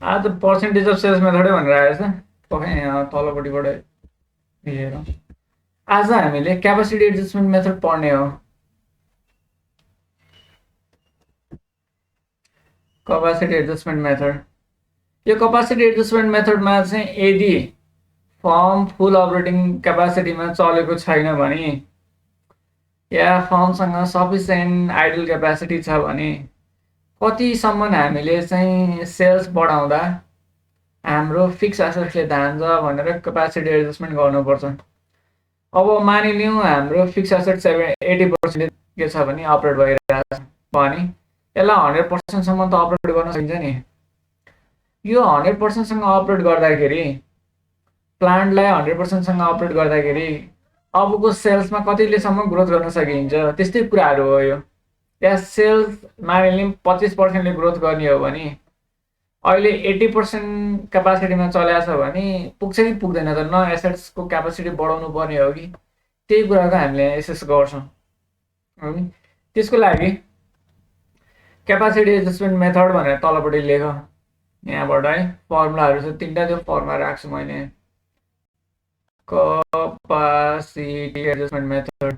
आज त percentage of sales मेथडै भनेर आएछ पक्कै यहाँ तलपट्टिबाट हेरौँ। आज हामीले क्यापासिटी एडजस्टमेन्ट मेथड पढ्ने हो। क्यापासिटी एडजस्टमेन्ट मेथड, यो क्यापासिटी एडजस्टमेन्ट मेथडमा चाहिँ यदि फर्म फुल अपरेटिङ क्यापासिटीमा चलेको छैन भने या फर्मसँग सफिसियन्ट आइडल क्यापासिटी छ भने कतिसम्म हामीले चाहिँ सेल्स बढाउँदा हाम्रो फिक्स एसेट्सले धान्छ भनेर क्यापासिटी एडजस्टमेन्ट गर्नुपर्छ। अब मानिलिउँ हाम्रो फिक्स एसेट 80% के छ भने अपरेट भइरहेको छ भने यसलाई 100% सम्म त अपरेट गर्न सकिन्छ नि। यो 100% सँग अपरेट गर्दाखेरि प्लान्टलाई 100% सँग अपरेट गर्दाखेरि अबको सेल्समा कतिलेसम्म ग्रोथ गर्न सकिन्छ त्यस्तै कुराहरू हो यो। या सेल्स मानिलिउँ 25% ले ग्रोथ गर्ने हो भने अहिले 80% क्यापासिटीमा चलेको छ भने पुग्छ कि पुग्दैन त, न एसेट्सको क्यापासिटी बढाउनु पर्ने हो कि, त्यही कुराको हामीले एसेस गर्छौँ। त्यसको लागि क्यापासिटी एडजस्टमेन्ट मेथड भनेर तलपट्टि लेख, यहाँबाट है फर्मुलाहरू छ 3टा, त्यो फर्मुला राख्छु मैले। Capacity adjustment method,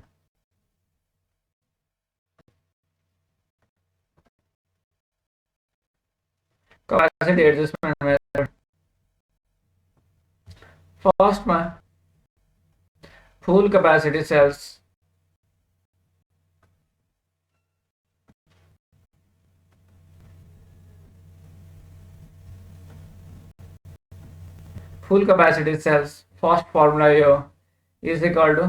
capacity adjustment method फर्स्टमा full capacity sales, full capacity sales first formula यो is equal to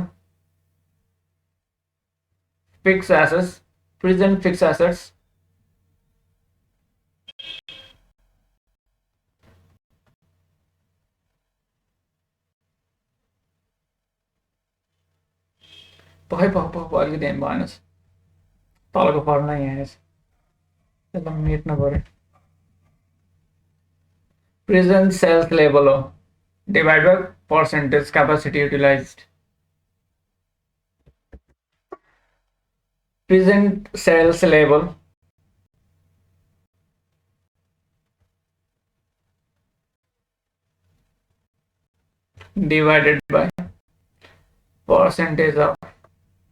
fix assets, present fixed assets अलिकति ध्यान भएन, तलको फर्मुला यहाँ छ, त्यसलाई मेट्न पऱ्यो। प्रेजेन्ट सेल्स लेभल हो divide by percentage capacity utilized. Present sales level divided by percentage of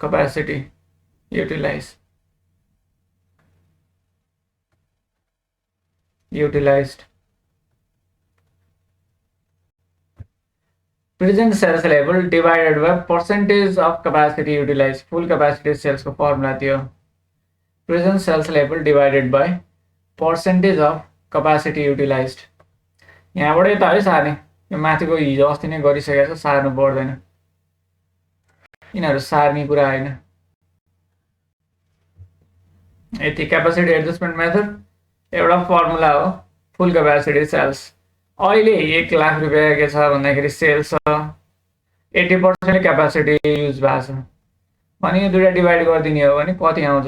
capacity utilized. Present sales level divided by percentage of capacity utilized. Full capacity sales को फर्मुला थियो present sales level divided by percentage of capacity utilized। यहाँबाट यता है सार्ने, यो माथिको हिजो अस्ति नै गरिसकेको छ, सार्नु पर्दैन, यिनीहरू सार्ने कुरा होइन। यति क्यापासिटी एडजस्टमेन्ट मेथड एउटा फर्मुला हो फुल क्यापासिटी सेल्स। अहिले 1 लाख रुपियाँ के छ भन्दाखेरि सेल्स छ, 80% क्यापासिटी युज भएको छ भने यो दुईटा डिभाइड गरिदिने हो भने कति आउँछ,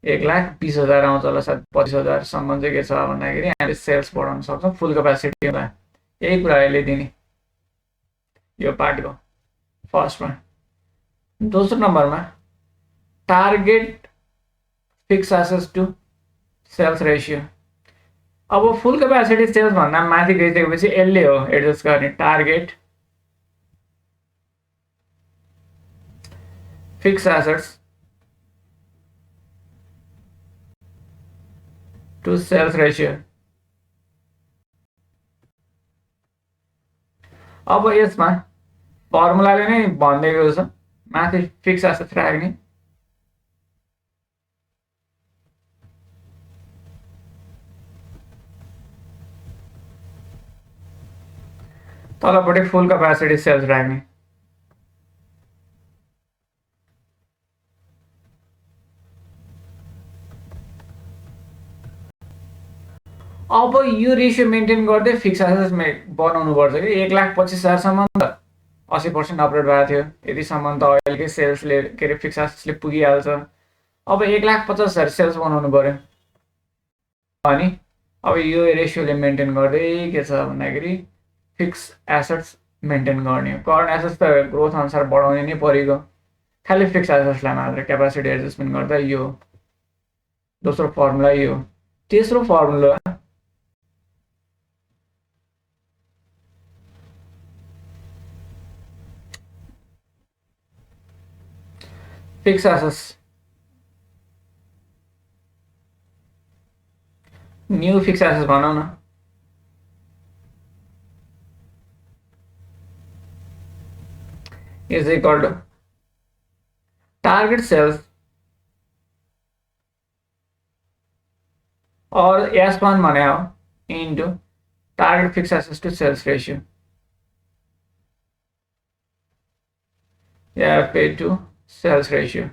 1,20,000 आउँछ होला, सायद 25,000 सम्म चाहिँ के छ भन्दाखेरि हामीले सेल्स बढाउन सक्छौँ फुल क्यापासिटी हुँदा। यही कुरा अहिले दिने यो पार्टको फर्स्टमा। दोस्रो नम्बरमा target fix assets to sales ratio. अब फुल क्यापासिटी सेल्स भन्दा माथि गइसकेपछि यसले हो एडजस्ट गर्ने target fix assets to sales ratio. अब यसमा फर्मुलाले नै भनिदिएको छ माथि फिक्स एसेट्स राख्ने, तलपट्टि फुल क्यापासिटी सेल्स राख्ने। अब यो रेसियो मेन्टेन गर्दै फिक्स एसेट्स बनाउनु पर्छ कि 1,25,000 सम्म त 80% अपरेट भएको थियो, यतिसम्म त अहिलेकै सेल्सले के अरे फिक्स एसेट्सले पुगिहाल्छ। अब 1,50,000 सेल्स बनाउनु पर्यो अनि अब यो रेसियोले मेन्टेन गर्दै के छ भन्दाखेरि फिक्स एसेट्स मेन्टेन गर्ने। करन्ट एसेट्स त ग्रोथ अनुसार बढाउने नै परेको, खालि फिक्स एसेट्सलाई मात्र क्यापासिटी एडजस्टमेन्ट गर्दा यो दोस्रो फर्मुला यो। तेस्रो formula fixed assets new fix assets भनौँ न is equal to target sales और S1 भने हो into target fix assets to sales ratio FA to sales ratio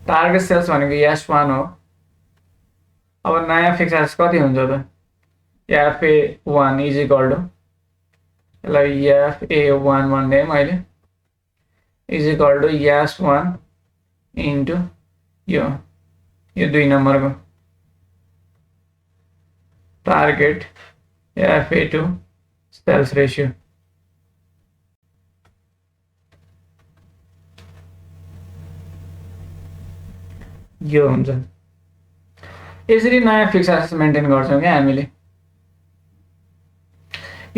target sales भनेको S1 हो अब नयाँ फिक्स एसेट्स कति हुन्छ त FA1 इज इक्वल टु यसलाई FA1 भन्दै मैले is equal to S1 into यो 2 नम्बरको target FA to sales ratio यो हुन्छ यसरी नयाँ फिक्स एसेट्स मेन्टेन गर्छौँ क्या हामीले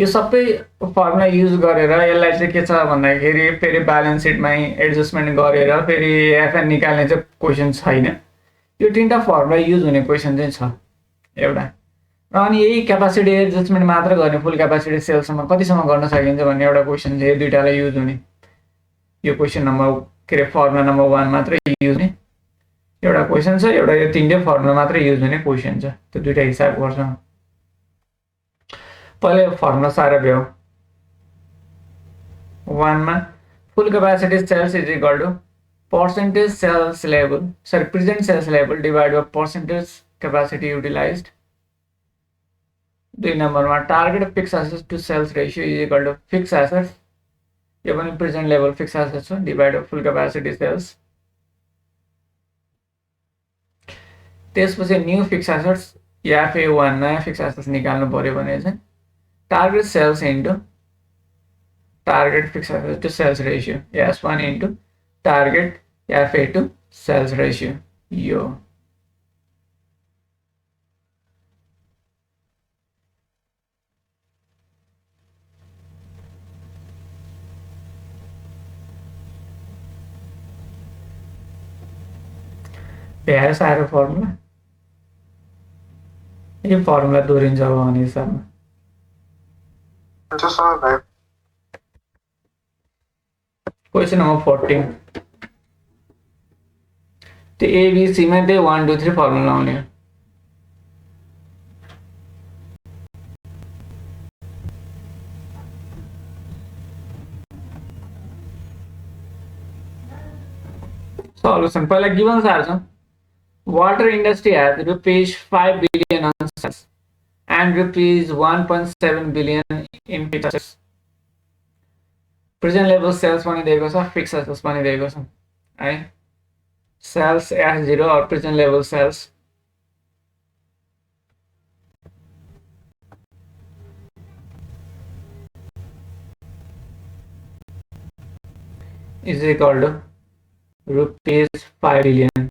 यो सबै फर्मुला युज गरेर यसलाई चाहिँ के छ भन्दाखेरि फेरि ब्यालेन्स सिटमै एडजस्टमेन्ट गरेर फेरि एफएन निकाल्ने चाहिँ क्वेसन छैन यो तीनटा फर्मुला युज हुने क्वेसन चाहिँ छ एउटा र अनि यही क्यापासिटी एडजस्टमेन्ट मात्र गर्ने फुल क्यापासिटी सेल्ससम्म कतिसम्म गर्न सकिन्छ भन्ने एउटा क्वेसन चाहिँ दुईटालाई युज हुने यो क्वेसन नम्बर के अरे फर्मुला नम्बर 1 मात्र युज हुने एउटा क्वेसन छ एउटा यो तीनटै फर्मुला मात्र युज हुने क्वेसन छ त्यो दुईटा हिसाब गर्छौँ पहिले फर्मुला सारा भ्यौ 1 मा full capacity sales is equal to percentage sales level sorry present sales level divide by percentage capacity utilized 2 नम्बरमा target fix assets to sales ratio is equal to fix assets यो पनि प्रेजेन्ट लेभल फिक्स एसेट्स हो divide by full capacity sales त्यसपछि new fix assets FA1 नयाँ fix assets निकाल्नु पर्यो भने चाहिँ target sales into target fix assets to sales ratio S1 into target FA to sales ratio यो भ्याए सारो फर्मुला यो फर्मुला दोहोरिन्छ अब भने हिसाबमा क्वेसन नम्बर 14 त्यो एबिसीमा त्यही 1 2 3 फर्मुला लाउने हो सल्युसन पहिला गिवन सार्छौँ Water industry has rupees 5 billion on sales and rupees 1.7 billion in fixed assets. Present level sales पनि दिएको छ fixed assets पनि दिएको छ है sales S0 or present level sales is equal to rupees 5 billion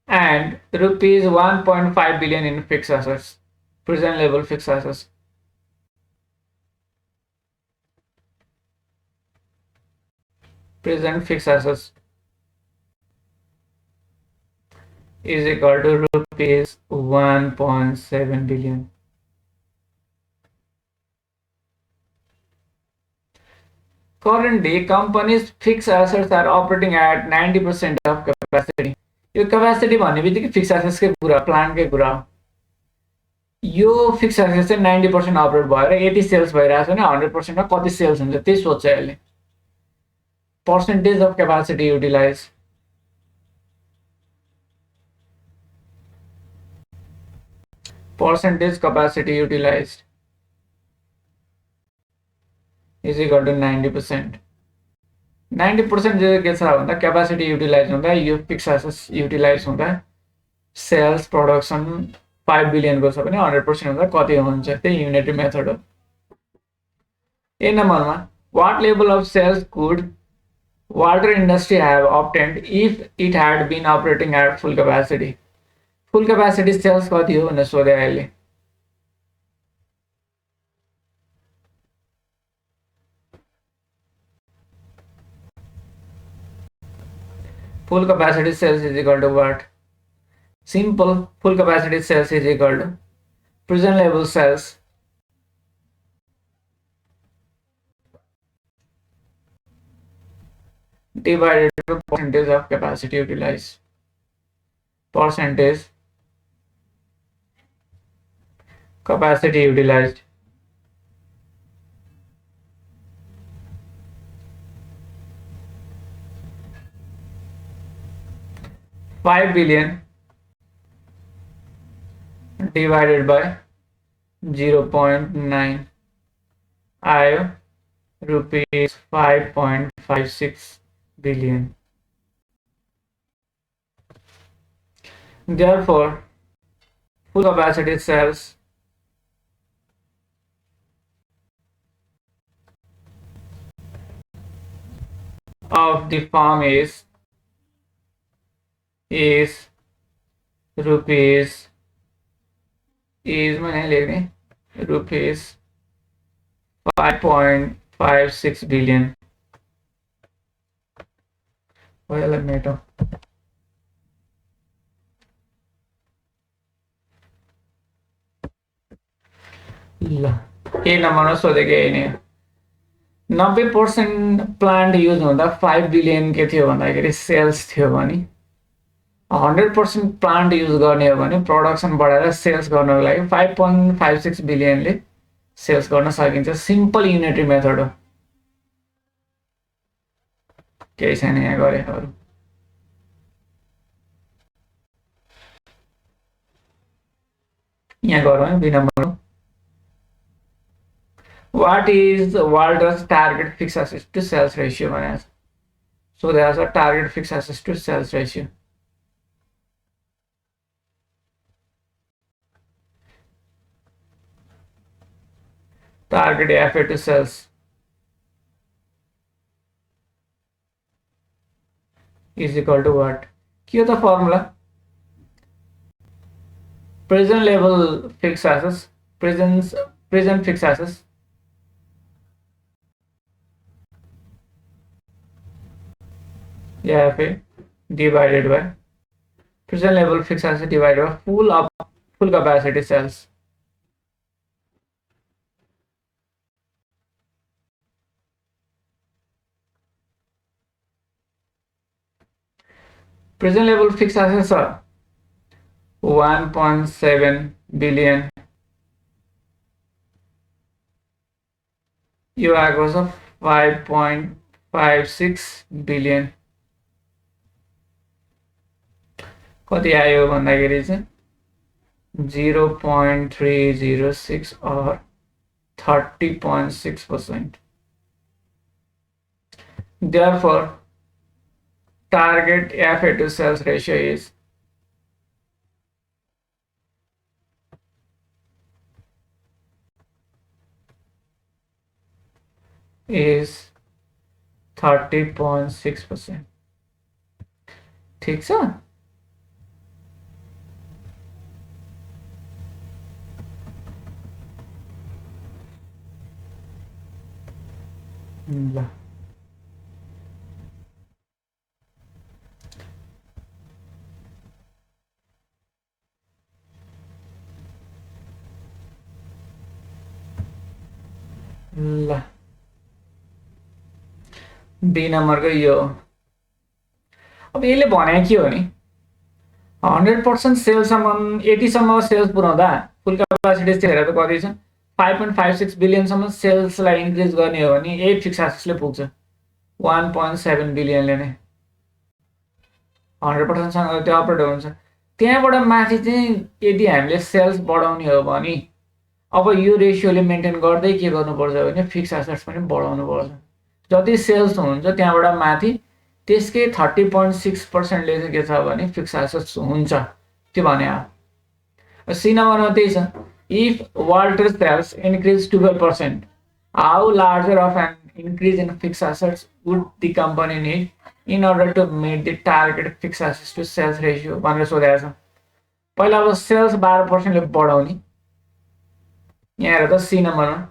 and rupees 1.5 billion in fixed assets, present level fixed assets. Present fixed assets is equal to rupees 1.7 billion. Currently, companies' fixed assets are operating at 90% of capacity. यो capacity भन्ने बित्तिकै fix एसेट्सकै कुरा प्लान्टकै कुरा हो यो fix assets चाहिँ 90% अपरेट भएर यति सेल्स भइरहेछ भने 100% मा कति सेल्स हुन्छ त्यही सोध्छ अहिले percentage of capacity utilize percentage capacity utilized is equal to 90%. 90% जो के छ भन्दा क्यापासिटी युटिलाइज हुँदा यो फिक्स एसेट्स युटिलाइज हुँदा सेल्स प्रोडक्सन 5 बिलियन को छ भने 100% हुँदा कति हुन्छ त्यही युनिटरी मेथड हो. ए नम्बरमा what level of sales could water industry have obtained if it had been operating at full capacity. Full capacity sales कति हो भनेर सोधे अहिले full capacity sales is equal to what? Simple, full capacity sales is equal to present level sales divided by percentage of capacity utilized. Percentage capacity utilized. $5 billion divided by 0.9 I rupees 5.56 billion. Therefore, full capacity sales of the firm is rupees rupees 5.56 billion. Well, मेटो ल के number सोधेको यही नै 90% plant use हुँदा 5 billion के थियो भन्दाखेरि sales थियो भने 100% प्लान्ट युज गर्ने हो भने प्रोडक्सन बढाएर सेल्स गर्नको लागि 5.56 बिलियनले सेल्स गर्न सकिन्छ सिम्पल युनिटरी मेथड हो केही छैन यहाँ गरेको यहाँ गरौँ है 2 number what is Walter's target fixed assets to sales ratio भनेको छ so there's a target fixed assets to sales ratio target FA to sales is equal to what? के हो त formula? Present level fixed assets, present fixed assets FA divided by present level fixed assets divided by full capacity sales. Present level fixed assets are 1.7 billion. यो आएको छ 5.56 billion कति आयो भन्दाखेरि चाहिँ 0.306 or 30.6%. Therefore, target FA to sales ratio is 30.6%. ठीक छ ल ल बी नम्बरको यो अब यसले भने के हो नि 100% सेल्ससम्म 80सम्म सेल्स पुर्याउँदा फुल क्यापासिटी हेरेर त कति छ 5.56 बिलियनसम्म सेल्सलाई इन्क्रिज गर्ने हो भने 8 फिक्स एसेट्सले पुग्छ 1.7 बिलियनले नै 100% सँग त्यो अपरेट हुन्छ त्यहाँबाट माथि चाहिँ यदि हामीले सेल्स बढाउने हो भने अब यो रेशियोले मेन्टेन गर्दै के गर्नुपर्छ भने फिक्स एसेट्स पनि बढाउनु पर्छ जति सेल्स हुन्छ त्यहाँबाट माथि त्यसकै 30.6% ले चाहिँ के छ भने फिक्स एसेट्स हुन्छ त्यो भने सी नम्बरमा त्यही छ if Walter's sales increased 12%, how larger of an increase in fixed assets would the company need in order to meet the target fixed assets to sales ratio? भनेर सोधेको छ पहिला अब सेल्स 12% ले बढाउने यहाँ हेर त सी नम्बरमा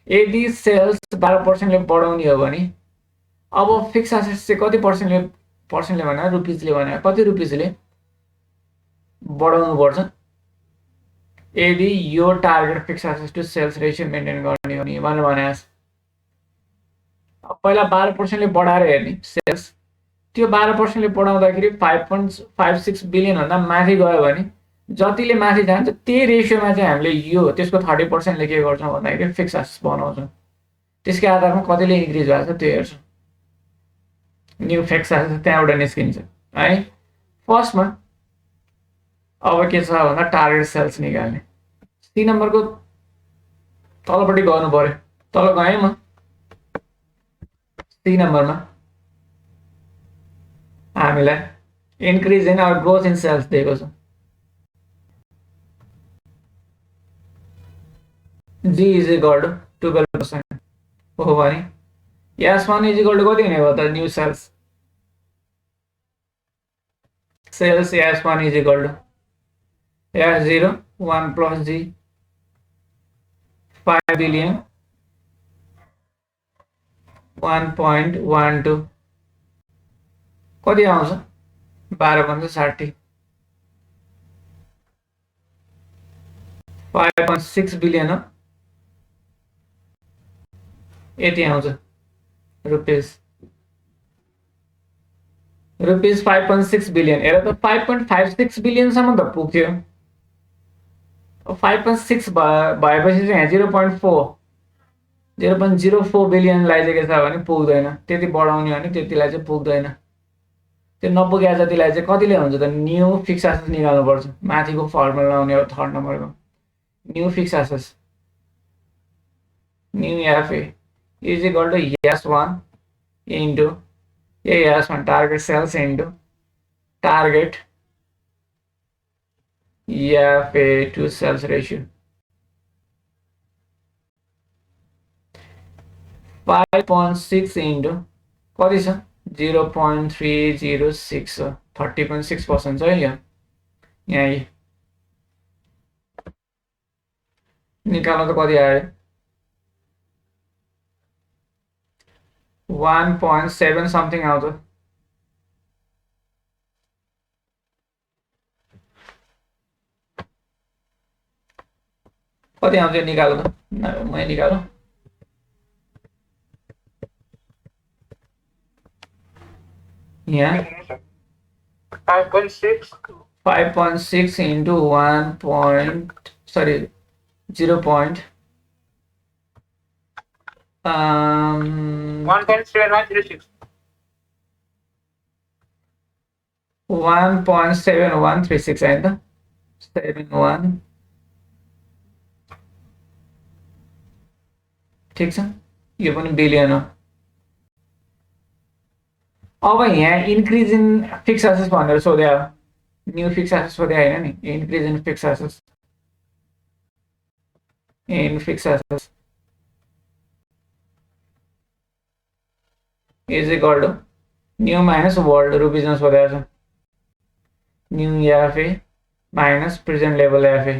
यदि सेल्स 12% ले बढाउने हो भने अब फिक्स एसेट्स चाहिँ कति पर्सेन्टले पर्सेन्टले भने रुपिजले भने कति रुपिजले बढाउनु पर्छ यदि यो target fix assets to sales ratio maintain गर्ने हो नि भनेर भने पहिला 12% ले बढाएर हेर्ने सेल्स त्यो 12% ले बढाउँदाखेरि 5.56 बिलियन भन्दा माथि गयो भने जतिले माथि जान्छ त्यही रेशियोमा चाहिँ हामीले यो त्यसको 30% ले के गर्छौँ भन्दाखेरि फिक्स एसेट्स बनाउँछौँ त्यसकै आधारमा कतिले इन्क्रिज भएको छ त्यो हेर्छौँ न्यू फिक्स एसेट्स त्यहाँबाट निस्किन्छ है फर्स्टमा अब के छ भन्दा टार्गेट सेल्स निकाल्ने सी नम्बरको तलपट्टि गर्नु पर्यो तल गएँ म सी नम्बरमा हामीलाई increase in our growth in sales दिएको छ G is equal to 12% हो भने S1 is equal to कति हुने भयो त new sales sales S1 is equal to S0 1 plus G 5 billion 1.12 कति आउँछ 12.60 5.6 बिलियन हो यति आउँछ रुपिस 5.6 बिलियन हेर त 5.56 बिलियन सम्म त पुग्थ्यो 5.6 भएपछि चाहिँ 0.04 बिलियनलाई चाहिँ के छ भने पुग्दैन त्यति बढाउने भने त्यतिलाई चाहिँ पुग्दैन त्यो नपुगे जतिलाई चाहिँ कतिले हुन्छ त न्यू फिक्स एसेट्स निकाल्नु पर्छ माथिको फर्मुला आउने हो थर्ड नम्बरको new fix assets new FA is equal to S1 into S1 target sales into target FA to sales ratio 5.6 into कति छ 0.306 30.6% छ यहाँ निकाल्नु त कति आयो 1.7 समथिङ आउँछ कति आउँछ निकाल्नु त मै निकालौँ यहाँ 5.6 into 0.7136 1.7136 हैन त 71 ठीक छ यो पनि बिलियन हो अब यहाँ इन्क्रिज इन फिक्स एसेट्स भनेर सोध्या न्यू फिक्स एसेट्स सोध्या हैन नि increase in fixed assets is equal to new minus world rupees में सोधा है new FA minus present level FA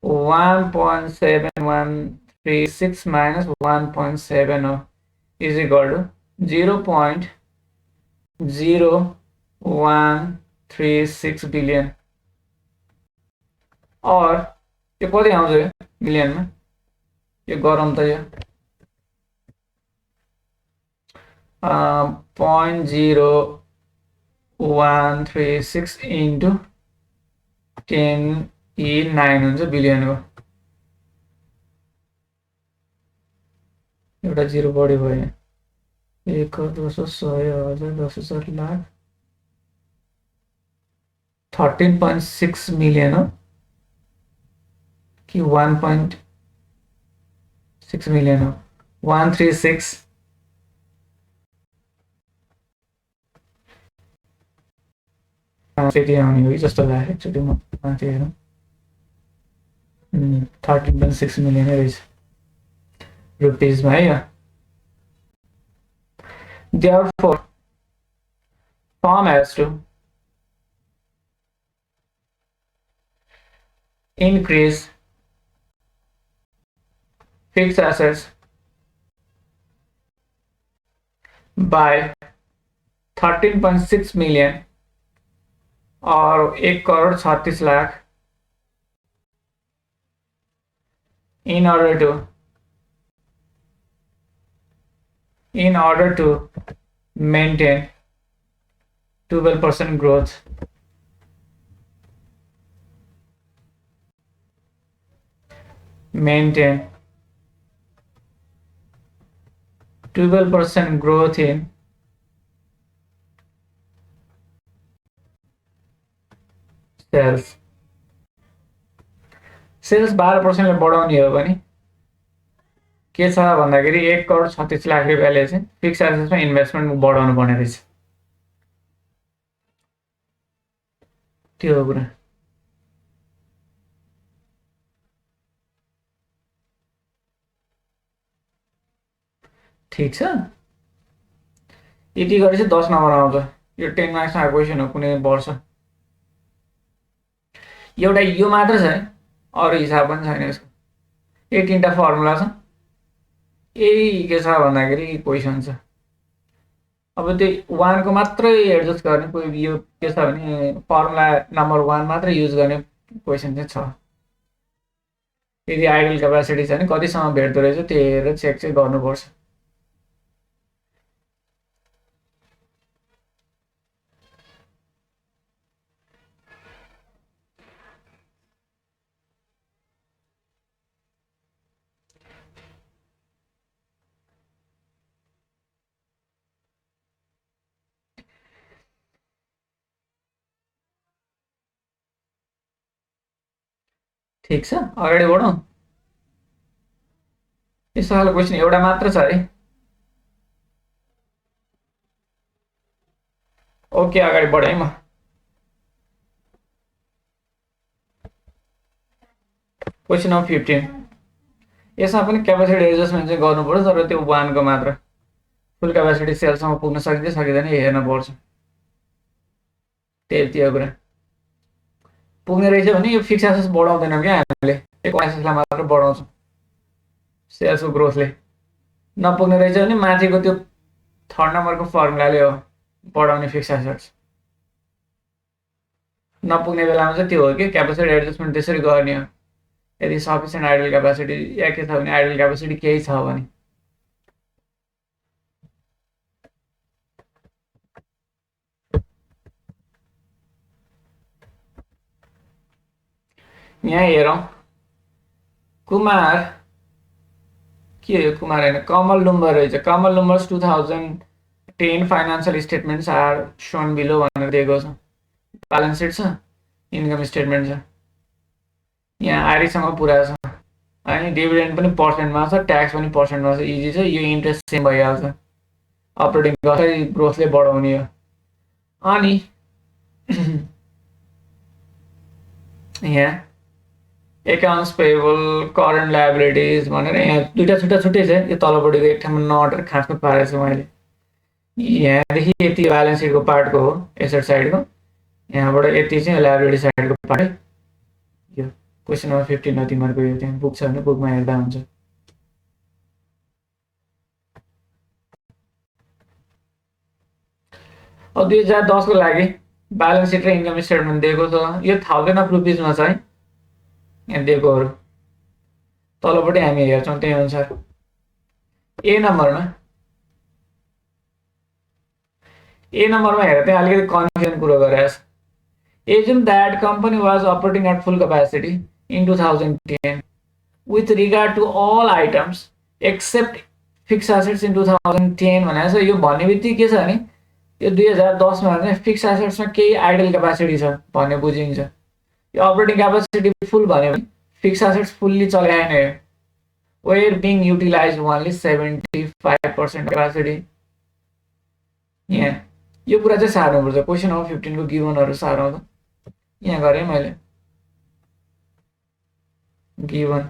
1.7136 minus 1.70 is equal to 0.0136 billion और ये कति आउँछ मिलियन में ये गरम त यो 0.0136 into 10E9 हुन्छ बिलियनको एउटा जिरो बढी भयो 1 200 100 1000 10,000 लाख 13.6 मिलियन हो कि 1.6 मिलियन हो 136 त्यति आउने हो कि जस्तो लाग्यो एकचोटि म माथि हेरौँ 13.6 मिलियन रहेछ रुपिसमा है यो therefore firm has to increase fixed assets by 13.6 million और 1,36,00,000 in order to maintain 12% growth. Maintain 12% growth in sales. Sales 12% ले बढाउने हो भने के छ भन्दाखेरि 1,36,00,000 रुपियाँले चाहिँ फिक्स एसेट्समा इन्भेस्टमेन्ट बढाउनु पर्ने रहेछ। त्यो हो कुरा। ठीक छ, यति गरे चाहिँ 10 नम्बर आउँछ। यो 10 मार्क्समा क्वेसन हो कुनै वर्ष। एउटा यो मात्र छ है, अरू हिसाब पनि छैन यसको। यो 3टा फर्मुला छ, यही के छ भन्दाखेरि क्वेसन छ। अब त्यो 1 को मात्रै एडजस्ट गर्ने, कोही यो के छ भने फर्मुला नम्बर 1 मात्रै युज गर्ने क्वेसन चाहिँ छ। यदि आइडल क्यापासिटी छ भने कतिसम्म भेट्दो रहेछ त्यो हेरेर चेक चाहिँ गर्नुपर्छ। ठीक छ, अगाडि बढौँ। यस्तो खालको क्वेसन एउटा मात्र छ है। ओके, अगाडि बढेँ म। Question number 15। यसमा पनि क्यापासिटी एडजस्टमेन्ट चाहिँ गर्नुपर्छ, तर त्यो 1 को मात्र। फुल क्यापासिटी सेलसम्म पुग्न सकिन्छ सकिँदैन हेर्न पर्छ। त्यति हो कुरा। पुग्ने रहेछ भने यो फिक्स एसेट्स बढाउँदैनौँ क्या हामीले, एक एसेट्सलाई मात्र बढाउँछौँ सेल्सको ग्रोथले। नपुग्ने रहेछ भने माथिको त्यो 3rd नम्बरको फर्मुलाले हो बढाउने फिक्स एसेट्स। नपुग्ने बेलामा चाहिँ त्यो हो कि क्यापासिटी एडजस्टमेन्ट त्यसरी गर्ने हो। यदि सफिसियन्ट आइडल क्यापासिटी या के छ भने आइडल क्यापासिटी केही छ भने। यहाँ हेरौँ, कुमार के हो, कुमार होइन कमल डुम्बर रहेछ। Kamal Dumbar's 2010 financial statements are shown below भनेर दिएको छ। ब्यालेन्स सिट छ, इन्कम स्टेटमेन्ट छ, यहाँ आरईसँग पुरा छ। अनि डिभिडेन्ड पनि पर्सेन्टमा छ, ट्याक्स पनि पर्सेन्टमा छ, इजी छ। यो इन्ट्रेस्ट सेम भइहाल्छ। अपरेटिङ कस्ट ग्रोथले बढाउने हो। अनि यहाँ एकाउन्ट्स पेएबल, करेन्ट लायबिलिटिज भनेर यहाँ दुईटा छुट्टै छ। यो तलपट्टिको एक ठाउँमा नअटेर खाँच्नु पारेको छु मैले। यहाँदेखि यति ब्यालेन्स सिटको पार्टको हो, एसेट साइडको। यहाँबाट यति चाहिँ लायबिलिटी साइडको पार्ट। यो क्वेसन नम्बर 15 हो तिमीहरूको। यो त्यहाँ बुक छ भने बुकमा हेर्दा हुन्छ। अब 2010 को लागि ब्यालेन्स सिट र इन्कम स्टेटमेन्ट दिएको छ। यो 1000 अफ रुपिजमा छ है यहाँ दिएकोहरू। तलपट्टि हामी हेर्छौँ त्यही अनुसार। ए नम्बरमा हेर त्यहाँ अलिकति कन्फ्युजन कुरो गरेको छ। Assume that company was operating at full capacity in 2010 with regard to all items except fixed assets in 2010 भनेको छ। यो भन्ने बित्तिकै के छ भने यो 2010 मा चाहिँ फिक्स एसेट्समा केही आइडल क्यापासिटी छ भन्ने बुझिन्छ। यो अपरेटिङ क्यापासिटी फुल भन्यो भने फिक्स एसेट्स फुल्ली चलाएन हो। Were being utilize only 75% capacity. यहाँ यो कुरा चाहिँ सार्नुपर्छ। क्वेसन नम्बर 15 को गिभनहरू सारौँ त। यहाँ गरेँ मैले गिभन।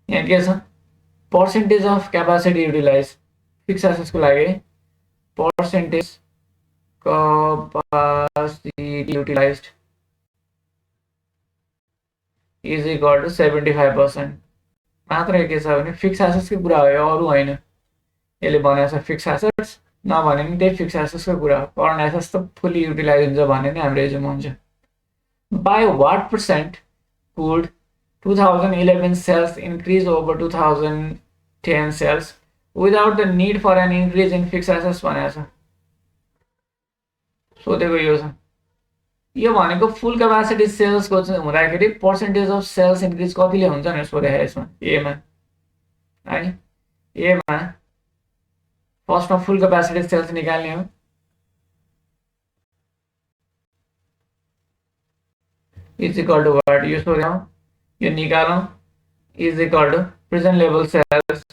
यहाँ के छ, percentage of capacity utilize fix एसेट्सको लागि percentage capacity utilized is equal to 75%। मात्रै के छ भने फिक्स एसेट्सकै कुरा हो, अरू होइन। यसले भनेको छ फिक्स एसेट्स, नभने पनि त्यही फिक्स एसेट्सको कुरा हो। करन्ट एसेट्स त फुल्ली युटिलाइज हुन्छ भन्ने नै हाम्रो रेजुम हुन्छ। By what percent could 2011 sales increase over 2010 sales without the need for an increase in fixed assets भनेको छ। सोधेको यो छ। यो भनेको फुल क्यापासिटी सेल्सको हुँदाखेरि पर्सेन्टेज अफ सेल्स इन्क्रिज कतिले हुन्छ भनेर सोधेको यसमा एमा है। एमा फर्स्टमा फुल क्यापासिटी सेल्स निकाल्ने हो। इज इक्वल टु वाट यो सोध्यौँ, यो निकालौँ। Is equal to present level sales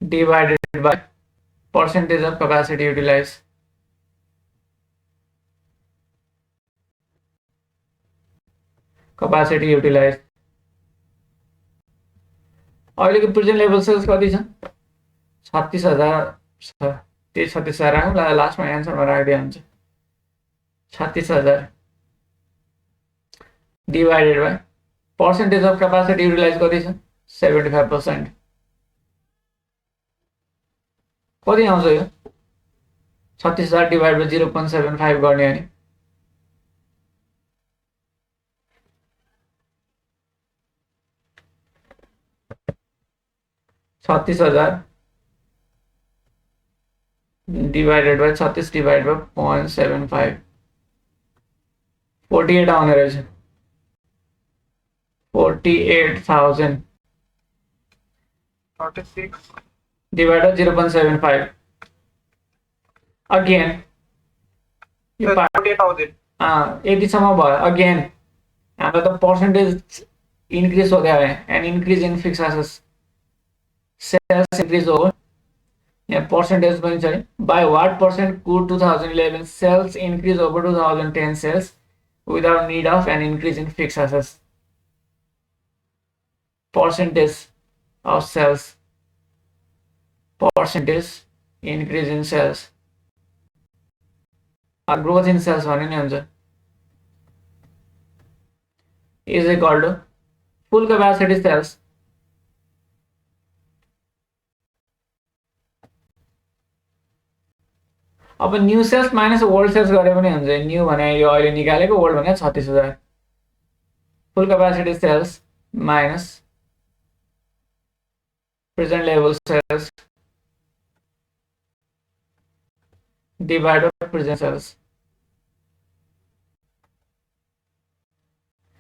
divided by percentage of capacity utilized. Capacity utilized. अहिलेको प्रेजेन्ट लेभल सेल्स कति छ? 36,000 छ। त्यही 36,000 राखौँ, लास्टमा एन्सरमा राखिदिए हुन्छ। 36,000 divided by percentage of capacity utilize कति छ? 75%। कति आउँछ यो? 36,000 डिवाइड बाई 0.75 गर्ने अनि 36,000 डिवाइडेड बाई 36 डिवाइड बाई 0.75 48 आउने रहेछ। 48,000 46 divided by 0.75 again यो 48,000 यतिसम्म भयो। अगेन हाम्रो त पर्सेन्टेज इन्क्रिज हुँदै आयो and increase in fixed assets sales increase हो। यहाँ पर्सेन्टेज पनि छ। By what percent could 2011 sales increase over 2010 sales without need of an increase in fixed assets. Percentage of sales, percentage increase in sales or growth in sales भने नि हुन्छ is equal to full capacity sales अब new sales minus old sales गरे पनि हुन्छ। New भने यो अहिले निकालेको, ओल्ड भने 36,000। Full capacity sales minus present level sales divide by present sales.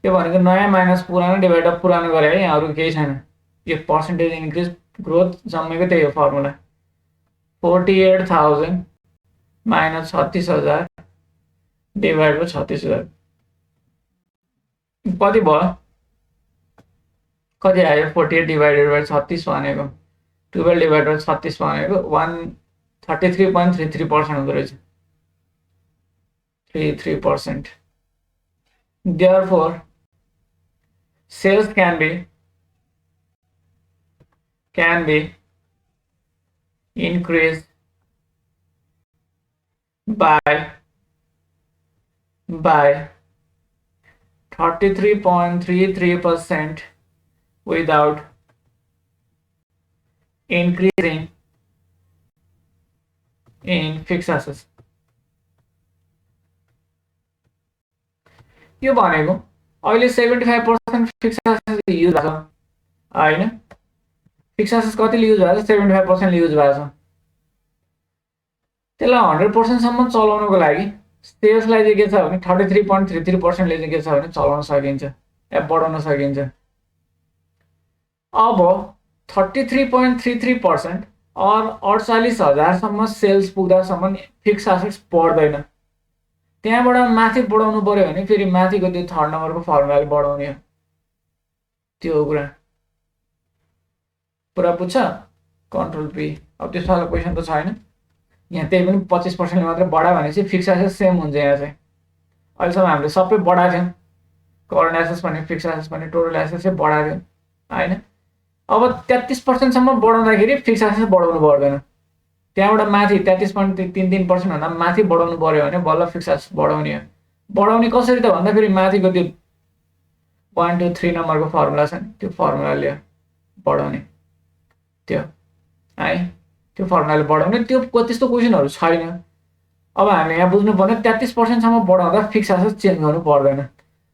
यो भनेको नयाँ माइनस पुरानो डिवाइड बाई पुरानो गरे है, यहाँ अरू केही छैन। यो पर्सेन्टेज इन्क्रिज ग्रोथ जम्मेको त्यही हो फर्मुला। 48,000 माइनस 36,000 डिवाइड बाई 36,000 कति भयो? कति आयो? 48 डिवाइडेड बाई 36 भनेको 12 डिवाइड बाई 36 भनेको 133.33% हुँदो रहेछ। 33%। Therefore, sales can be increased by 33.33% without increasing in fixed assets. यो भनेको अहिले 75% फिक्स एसेट्स युज भएको छ हैन। फिक्स एसेट्स कतिले युज भएको छ? 75% ले युज भएको छ। त्यसलाई 100% सम्म चलाउनको लागि सेल्सलाई चाहिँ के छ भने 33.33% ले चाहिँ के छ भने चलाउन सकिन्छ या बढाउन सकिन्छ। अब 33.33% और 48,000 सम्म सेल्स पुग्दासम्म फिक्स एसेट्स बढ्दैन। त्यहाँबाट माथि बढाउनु पर्यो भने फेरि माथिको त्यो थर्ड नम्बरको फर्मुलाले बढाउने हो। त्यो कुरा पुरा बुझ्छ? Control P. अब त्यो सालको क्वेसन त छैन यहाँ, त्यही पनि 25% ले मात्र बढायो भनेपछि फिक्स एसेट्स सेम हुन्छ। यहाँ चाहिँ अहिलेसम्म हामीले सबै बढाएको थियौँ, करन्ट एसेट्स भने फिक्स एसेट्स भने टोटल एसेट्स चाहिँ बढाएको थियौँ हैन। अब 33% सम्म बढाउँदाखेरि फिक्स एसेट्स बढाउनु पर्दैन। त्यहाँबाट माथि 33.33% भन्दा माथि बढाउनु पर्यो भने बल्ल फिक्स एसेट्स बढाउने हो। बढाउने कसरी त भन्दा फेरि माथिको त्यो 1 2 3 नम्बरको फर्मुला छ नि त्यो फर्मुलाले बढाउने त्यो है त्यो फर्मुलाले बढाउने त्यो त्यस्तो क्वेसनहरु छैन। अब हामी यहाँ बुझ्नु पर्ने 33% सम्म बढाउँदा फिक्स एसेट चेन्ज गर्नु पर्दैन।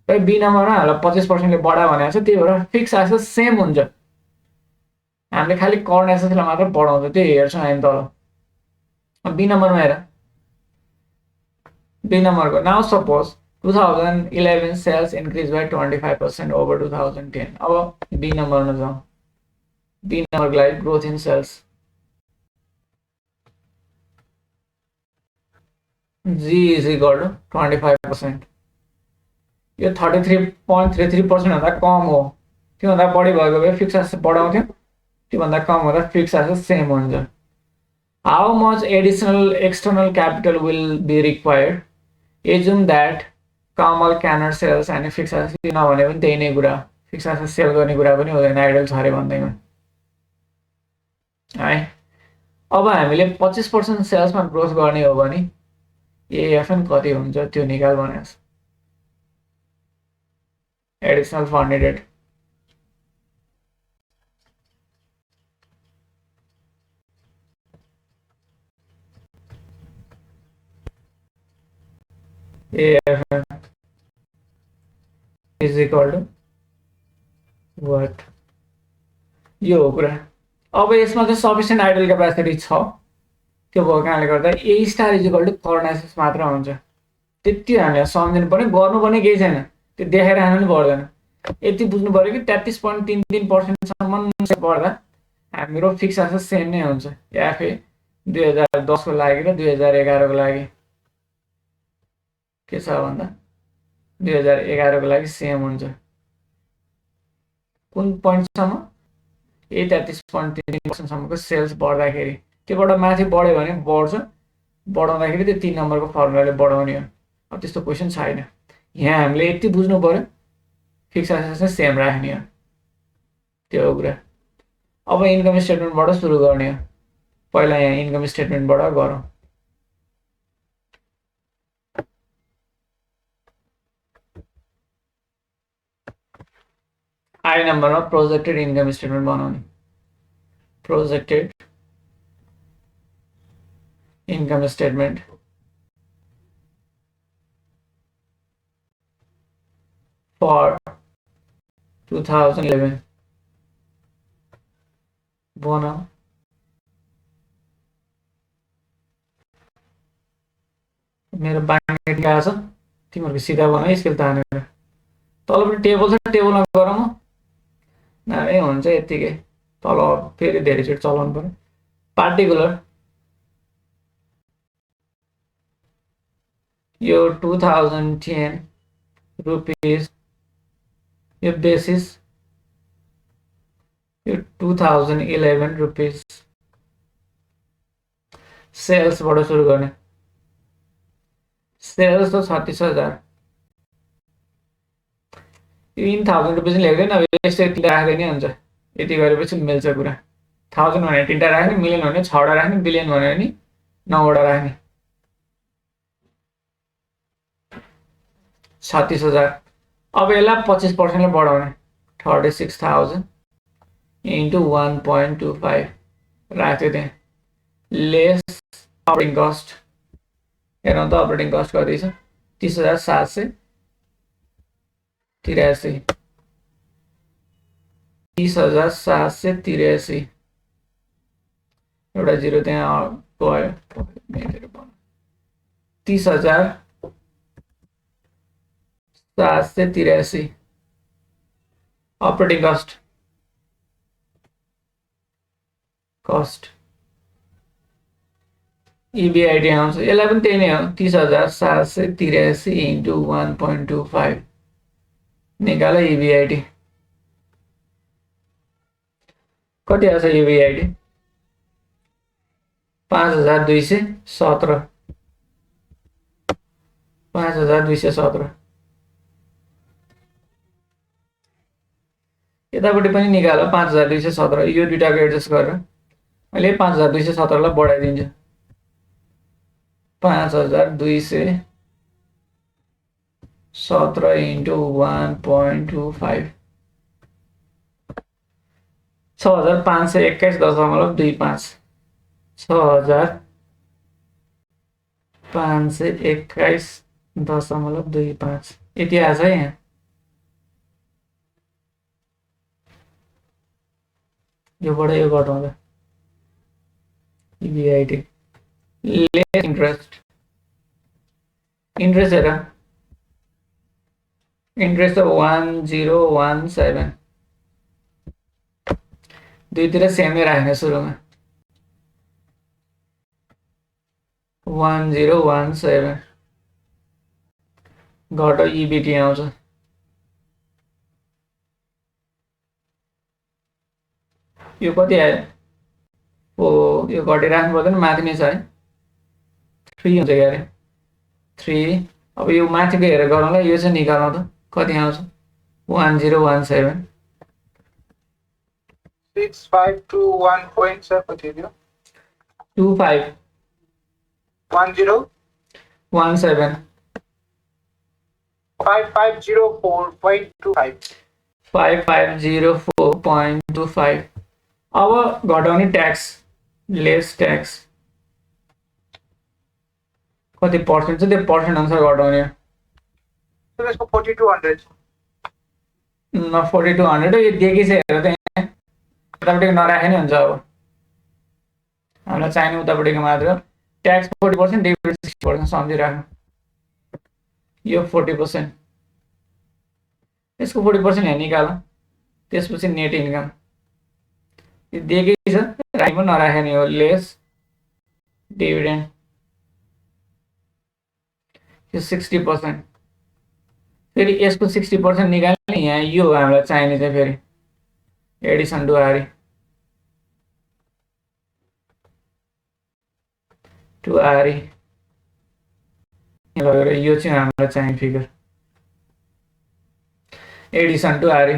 र बी नम्बरमा हामीलाई 25% ले बढा भनेको छ त्यही भएर फिक्स एसेट सेम हुन्छ। हामीले खाली करन्ट एसेटलाई मात्र बढाउँछ त्यो हेर्छौँ हामी तल। बी नम्बरमा हेर बी नम्बरको now suppose 2011 sales increase by 25% over 2010। अब बी नम्बरमा जाउँ। बी नम्बरको लागि growth in sales G is equal to 25%। यो 33.33% भन्दा कम हो। त्योभन्दा बढी भएको भए फिक्स एसेट बढाउँथ्यो, त्योभन्दा कम हुँदा फिक्स एसेट सेम हुन्छ। How much additional external capital will be required? Assume that Kamal cannot sales and fixed asset नभने पनि त्यही नै कुरा, फिक्स एसेट सेल गर्ने कुरा पनि हुँदैन आइडल छ अरे भन्दैमा है। अब हामीले 25% सेल्समा ग्रोथ गर्ने हो भने एएफएन कति हुन्छ त्यो निकाल भनेको छ। Additional fund needed AFM is equal to what? यो हो कुरा। अब यसमा चाहिँ सफिसिएन्ट आइडल क्यापेसिटी छ, त्यो भएको कारणले गर्दा A star is equal to current assets मात्र हुन्छ। त्यति हामीले सम्झिनु पर्ने, गर्नुपर्ने केही छैन, त्यो देखाएर आउनु पनि पर्दैन। यति बुझ्नु पर्यो कि 33.33% सम्म पर्दा हाम्रो फिक्स एसेट सेम नै हुन्छ। एफए 2010 को लागि र 2011 को लागि के छ भन्दा 2011 को लागि सेम हुन्छ। कुन पोइन्टसम्म? ए 33.33% सम्मको सेल्स बढ्दाखेरि त्योबाट माथि बढ्यो भने बढ्छ, बढाउँदाखेरि त्यो 3 नम्बरको फर्मुलाले बढाउने हो। अब त्यस्तो क्वेसन छैन। यहाँ हामीले यति बुझ्नु पर्यो फिक्स एसेट चाहिँ सेम राख्ने हो, त्यो हो कुरा। अब इन्कम स्टेटमेन्टबाट सुरु गर्ने हो। पहिला यहाँ इन्कम स्टेटमेन्टबाट गरौँ। आई नम्बरमा प्रोजेक्टेड इन्कम स्टेटमेन्ट बनाउने। प्रोजेक्टेड इन्कम स्टेटमेन्ट फर 2011 बनाऊ। मेरो बाँड्ने गएको छ, तिमीहरूको सिधा बनाऊ स्केल तानेर। तलपट्टि टेबल छ, टेबलमा गरौँ नामै हुन्छ यत्तिकै। तल फेरि धेरैचोटि चलाउनु पर्यो। पार्टिकुलर यो 2010 रुपिस, यो बेसिस यो 2011 रुपिस। सेल्सबाट सुरु गर्ने। सेल्स त 36,000। यो इन 1000 रुपिस लेख्दैन, अब यस्तै राख्दै नै हुन्छ। यति गरेपछि मिल्छ कुरा। 1000 भने 3टा राख्ने, मिलियन भने 6वटा राख्ने, बिलियन भने नि 9वटा राख्ने। 36,000। अब यसलाई 25% ले बढाउने। 36,000 into 1.25 राख्यो त्यहाँ। Lace operating cost. हेरौँ त अपरेटिङ कस्ट कति छ? 30,783। 30,783। एउटा जिरो त्यहाँ गयो। 30,783 अपरेटिङ कस्ट EBIT आउँछ। यसलाई पनि त्यही नै हो, 30,783 into 1.25 निकाल EBIT। कति आउँछ EBIT? 5,217। 5,217। यतापट्टि पनि निकाल 5,217। यो दुईटाको एडजस्ट गरेर अहिले 5,217 लाई बढाइदिन्छु। 5,217 17 into 1.25 6521.25 6521.25 यति आएछ है यहाँ योबाट यो घटाउँदा EBIT लेस इन्ट्रेस्ट हेर इन्ट्रेस्ट 1017 दुईतिर सेमै राख्ने सुरुमा 1017 घट EBT आउँछ यो कति आयो यो घटिराख्नु पर्दैन माथि नै छ है 3 हुन्छ क्यारे 3 अब यो माथिको हेरेर गरौँला यो चाहिँ निकालौँ त कति आउँछ 1017 6521 point sir कति दियो 25 1017 5504.25 5504.25 अब घटाउने ट्याक्स लेस ट्याक्स कति पर्सेन्ट छ त्यो पर्सेन्ट अनुसार घटाउने त्यसको 4200 न 4200 यो दिएकै छ हेर त यहाँ उतापट्टिको नराखे नि हुन्छ अब हामीलाई चाहिने उतापट्टिको मात्र ट्याक्स 40% डेबिट 60% सम्झिराख्नु यो 40% यसको 40% यहाँ निकाल त्यसपछि नेट इन्कम यो दिएकै छ राख्नु पनि नराखे नि हो लेस डिभिडेन्ड यो 60% फेरि यसको 60% निकाल्ने यहाँ यो हामीलाई चाहिने चाहिँ फेरि एडिसन डुआरी लगेर यो चाहिँ हामीलाई चाहिने फिगर एडिसन डुआरी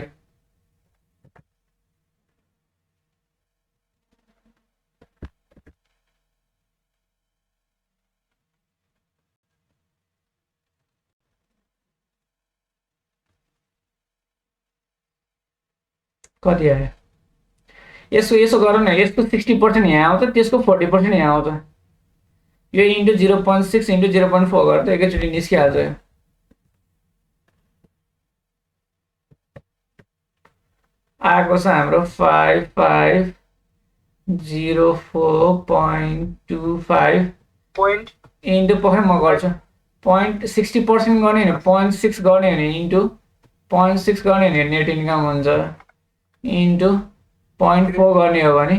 कति आयो यसो गरौँ न यसको 60% यहाँ आउँछ त्यसको 40% यहाँ आउँछ यो इन्टु 0.6 इन्टु 0.4 गर्दा एकैचोटि निस्किहाल्छ यो आएको छ हाम्रो 5504.25 इन्टु पक्कै म गर्छु 60% गर्ने होइन 0.6 गर्ने भने इन्टु 0.6 गर्ने भने नेट इन्कम हुन्छ इन्टु 0.4 गर्ने हो भने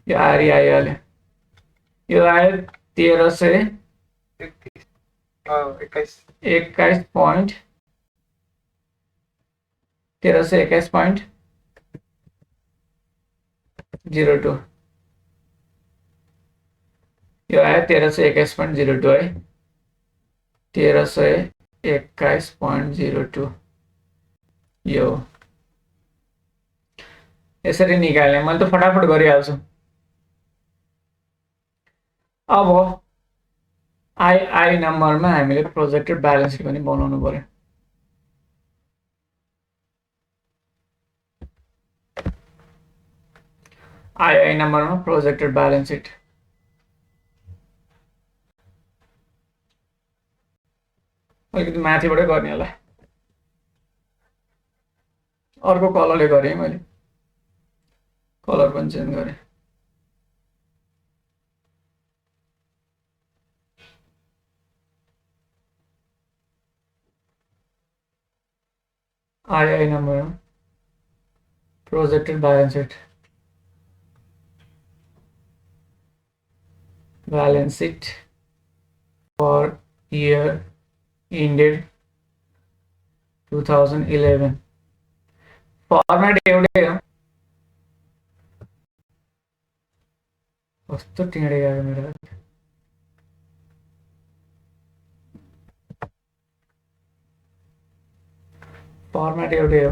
यो आरी आइहाल्यो यो आयो 1321.02 यो आयो 1321.02 है 1321.02 यो यसरी निकाल्ने मैले त फटाफट गरिहाल्छु अब आई नम्बरमा हामीले प्रोजेक्टेड ब्यालेन्स सिट पनि बनाउनु पर्यो आई नम्बरमा प्रोजेक्टेड ब्यालेन्स सिट अलिकति माथिबाटै गर्ने होला अर्को कलरले गरेँ मैले कलर पनि चेन्ज गरेँ I number projected balance sheet for year ended 2011 format एवढे कस्तो टिँडे गयो मेरो फॉर्मेट एवढे हो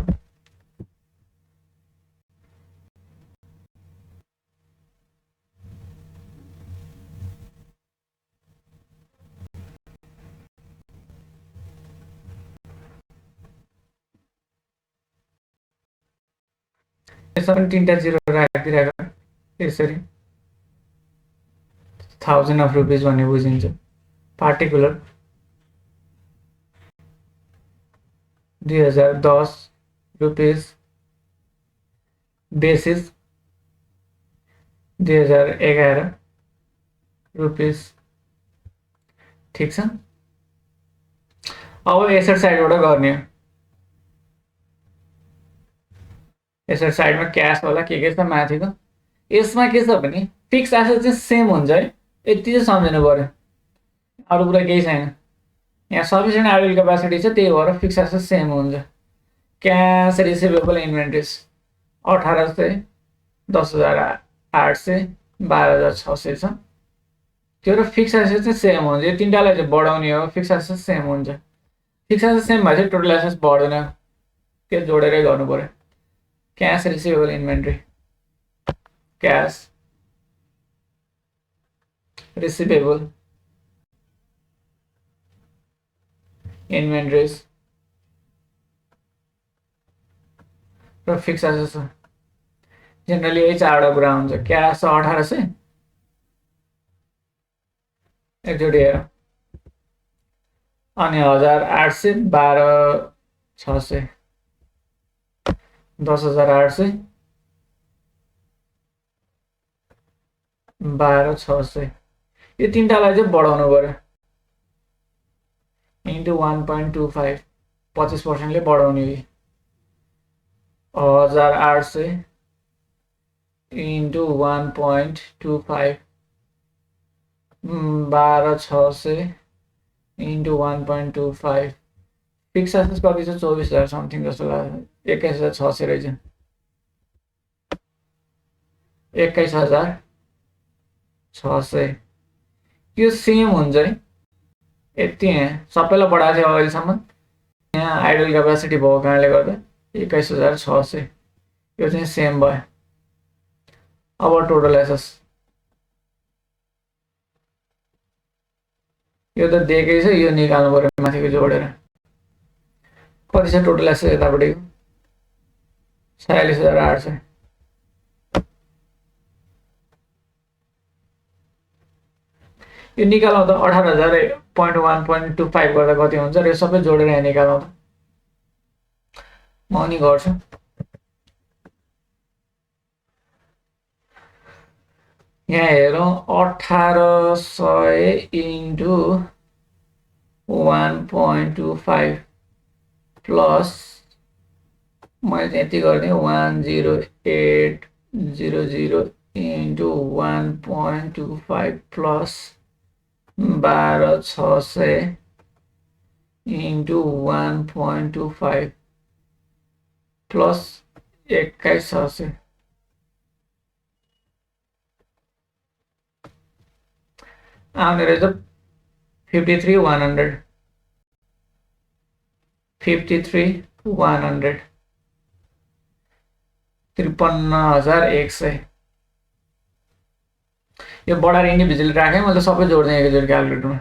यसमा पनि 3टा जिरो राखिदिरहेको यसरी 1000 अफ रुपिस भन्ने बुझिन्छ पार्टिकुलर 2010 रुपिस बेसिस 2011 रुपिस ठीक छ। अब यसरी साइडबाट गर्ने हो यसरी साइडमा क्यास होला के छ माथिको यसमा के छ भने फिक्स एसेट चाहिँ सेम हुन्छ है यति चाहिँ सम्झिनु पर्यो अरू कुरा केही छैन यहाँ सफिसिएन्ट आइडल क्यापेसिटी छ त्यही भएर फिक्स एसेट सेम हुन्छ क्यास रिसिभेबल इन्भेन्ट्रिज 1800 10,800 12,600 छ त्यो र फिक्स एसेट चाहिँ सेम हुन्छ यो तिनटालाई चाहिँ बढाउने हो फिक्स एसेट सेम हुन्छ फिक्स एसेट सेम भए चाहिँ टोटल एसेट बढ्दैन त्यो जोडेरै गर्नु पर्यो cash receivable inventory cash receivable inventories र फिक्स एसेट छ जेनरली यही चारवटा कुरा हुन्छ क्यास 1800 एकचोटि हेर अनि 1800 12,600 10,800 12,600 यो तिनटालाई चाहिँ बढाउनु पर्यो इन्टु 1.25 25%ले बढाउने हो 1,800 इन्टु 1.25 12,600 इन्टु 1.25 फिक्स एसेट कति छ 24,000 समथिङ जस्तो लाग्छ 21,600 रहेछ 21,600 यो सेम हुन्छ है यति यहाँ सबैलाई बढाएको थियो अहिलेसम्म यहाँ आइडल क्यापेसिटी भएको कारणले गर्दा 21,600 यो चाहिँ सेम भयो अब टोटल एसेट्स यो त दिएकै छ यो निकाल्नु पर्यो माथिको जोडेर कति छ टोटल एसेट यतापट्टिको 46,800 यो निकाल्नु त 18,000.1.25 गर्दा कति हुन्छ र यो सबै जोडेर यहाँ निकाल्नु त म नि गर्छु यहाँ हेरौँ 1800 इन्टु 1.25 प्लस मैले यति गर्ने 10800 इन्टु 1.25 प्लस 12,600 इन्टु 1.25 प्लस 21,600 आउने रहेछ 53,100 53,100 53,100 यो बढाएर इन्डिभिजुअल राखेँ मैले सबै जोड्दै एकैचोटि क्यालकुलेटरमा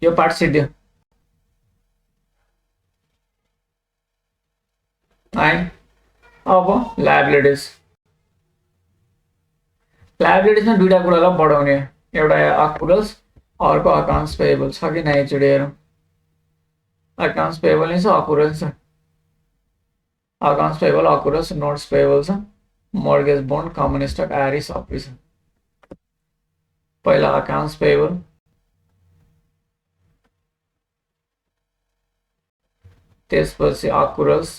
यो पार्ट सिद्धियो है। अब लायबिलिटिजमा दुईटा कुरालाई बढाउने एउटा अकुरल्स अर्को अकाउन्ट्स पेएबल छ कि नै एकचोटि हेरौँ अकाउन्ट्स पेएबल नै छ अकुरल्स छ अकाउन्ट्स पेएबल अकुरल्स नोट्स पेएबल छ मर्गेज बोन्ड कमन स्टक आरई सबै छ पहिला अकाउन्ट्स पेएबल त्यसपछि अकुरल्स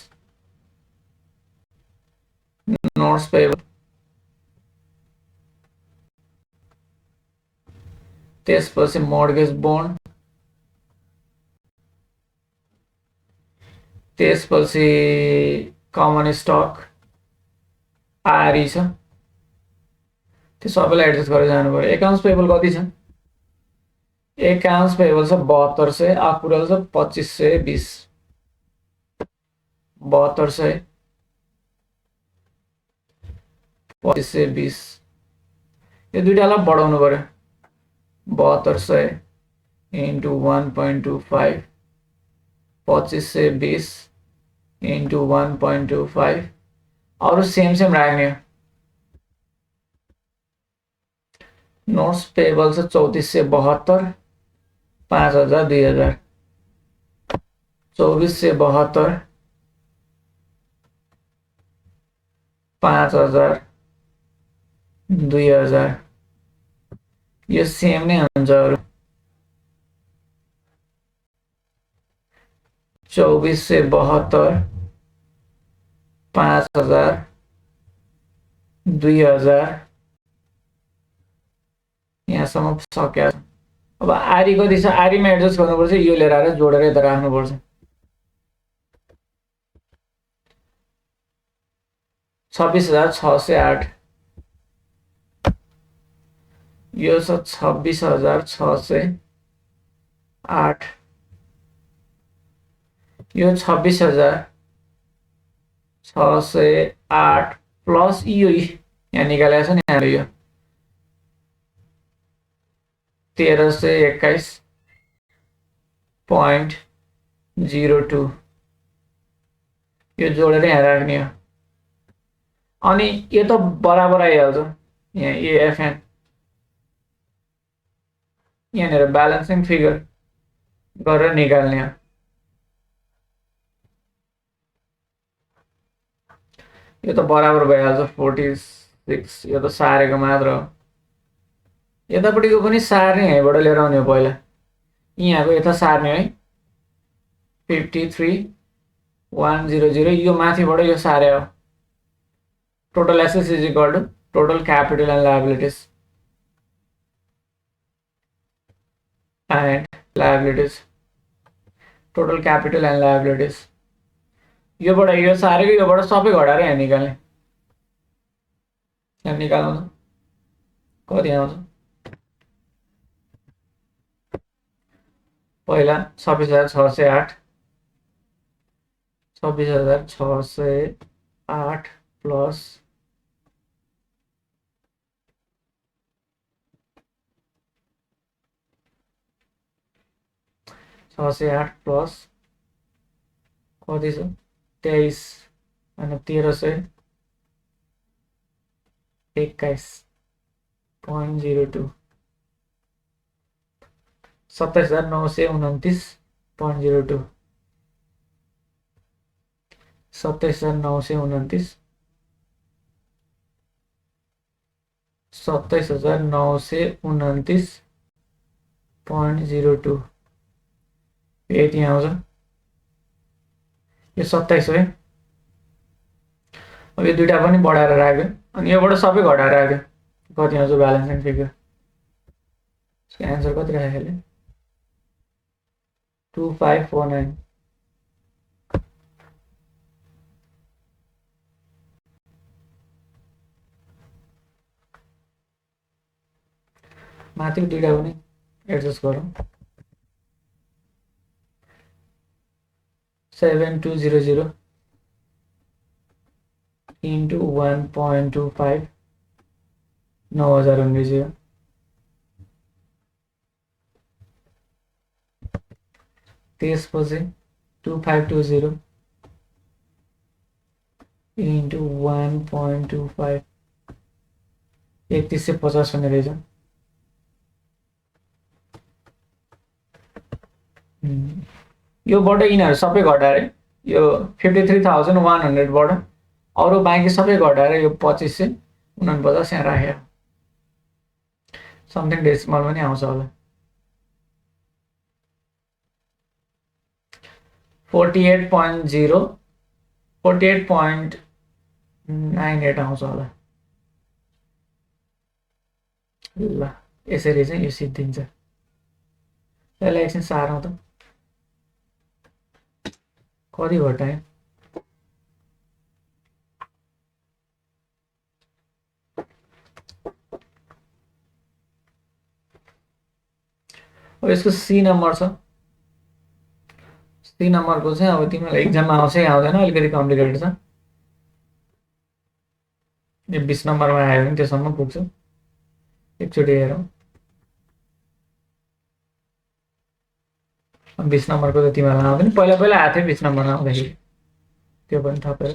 नोट्स पेएबल त्यसपछि मर्गेज बोन्ड त्यसपछि कमन स्टक आरई छ त्यो सबैलाई एडजस्ट गरेर जानु पर्यो एकाउन्ट्स पेएबल कति छ एकाउन्ट्स पेएबल छ 7200 अकुरल छ 2520 7200 2520 यो दुईटालाई बढाउनु पर्यो 7200 इन्टु 1.25 2520 इन्टु 1.25 अरू सेम राख्ने हो। नोट्स पेबल छ 3472 5000 2000 2472 5000 2000 यो सेम नै हुन्छ। अरू 2472 5000 2000 यहाँसम्म सक्यो। अब आरी कति छ, आरीमा एडजस्ट गर्नुपर्छ, यो लिएर आएर जोडेर यता राख्नुपर्छ। 26608 यो छ 26608 यो 26608 प्लस यो यहाँ निकालेको छ नि हामीले यो 1321.02 यो जोडेर यहाँ राख्ने हो। अनि यो त बराबर आइहाल्छ यहाँ एएफएन यहाँनिर ब्यालेन्सिङ फिगर गरेर निकाल्ने हो। यो त बराबर भइहाल्छ 46 यो त सारेको मात्र हो। यतापट्टिको पनि सार्ने यहीँबाट लिएर आउने हो। पहिला यहाँको यता सार्ने है 53100 यो माथिबाट यो सारे हो। Total assets is equal to total capital and liabilities total capital and liabilities योबाट यो सारेको योबाट सबै घटाएर यहाँ निकाल्ने। यहाँ निकाल्नु कति आउँछ पहिला 26608 26608 प्लस 608 प्लस कति छ 23 अनि 1321.02 27929.02 27929 27929.02 यति आउँछ। यो 27 हो है। अब यो दुईटा पनि बढाएर राख्यो अनि योबाट सबै घटाएर राख्यो कति आउँछ ब्यालेन्सिङ फिगर। यसको एन्सर कति राखेको अहिले 2549। माथिको दुईटा पनि एडजस्ट गरौँ 7200 into 1.25 9019 त्यसपछि 2520 into 1.25 3150 हुने रहेछ। योबाट यिनीहरू सबै घटाएर यो 53,100 बाट अरू बाँकी सबै घटाएर यो 2549 यहाँ राख्यो। समथिङ डेसिमल पनि आउँछ होला 48.98 आउँछ होला। ल यसरी चाहिँ यो सिद्धिन्छ। यसलाई एकछिन सारौँ त कति घटायो। अब यसको सी नम्बर छ। सी नम्बरको चाहिँ अब तिमीलाई एक्जाममा आउँछ कि आउँदैन अलिकति कम्प्लिकेटेड छ। यो 20 नम्बरमा आयो भने त्यसम्म पुग्छ। एकचोटि हेरौँ 20 नम्बरको त तिमीलाई आउँदैन। पहिला आएको थियो 20 नम्बरमा आउँदाखेरि त्यो पनि थपेर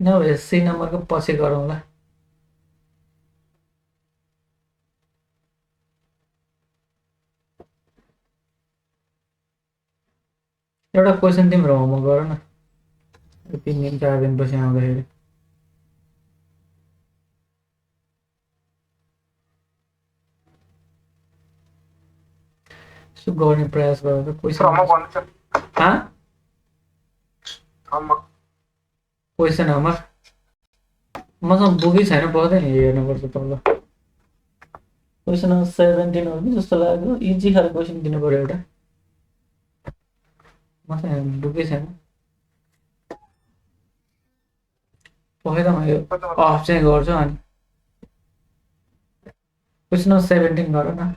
नभए सी नम्बरको पछि गरौँला। एउटा क्वेसन तिम्रो होमवर्क गर न 3 दिन 4 दिनपछि आउँदाखेरि। यसो गर्ने प्रयास गर त क्वेसन। होमवर्क गर्नु छ हाँ होमवर्क क्वेसन होमवर्क मसँग बुकै छैन, पर्दैन हेर्नुपर्छ तल। क्वेसन नम्बर 17 हो कि जस्तो लाग्यो, इजी खालको क्वेसन दिनु पर्यो एउटा। मसँग बुकै छैन। पहिला म यो अफ चाहिँ गर्छु अनि क्वेसन नम्बर 17 गर न।